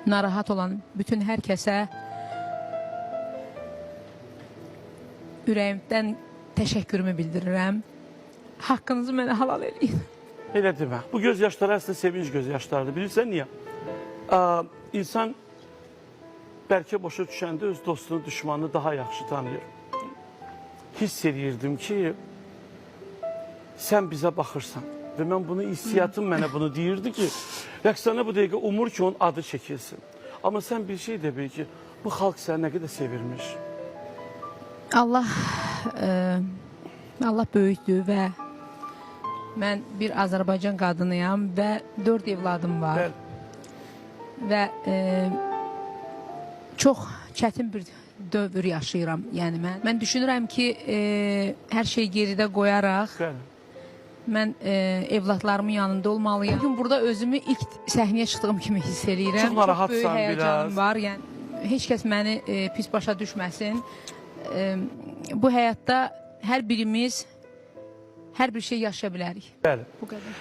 narahat olan bütün hər kəsə ürəyimdən təşəkkürümü bildirirəm. Haqqınızı mənə halal eləyin. Elə demə. Bu göz yaşları əslində sevinç göz yaşlarıdır. Bilirsən niyə? İnsan bəlkə başa düşəndə öz dostunu, düşmanını daha yaxşı tanıyır. Hiss edirdim ki, sən bizə baxırsan və mən bunu, hissiyatım mənə bunu deyirdi ki, Rəqsanə bu dəqiqə umur ki, onun adı çəkilsin. Amma sən bir şey də bil ki, bu xalq səni nə qədər sevirmiş. Allah böyükdür və mən bir Azərbaycan qadınıyam və 4 evladım var. Və çox çətin bir dövr yaşayıram. Yəni mən düşünürəm ki, hər şey geridə qoyaraq mən evlatlarımın yanında olmalıyam. Bugün burada özümü ilk səhnəyə çıxdığım kimi hiss eləyirəm. Çox narahatsan böyük həyəcanım biraz. var. Yəni heç kəs məni pis başa düşməsin. Bu həyatda hər birimiz hər bir şey yaşaya bilərik. Bəli. Bu qədər.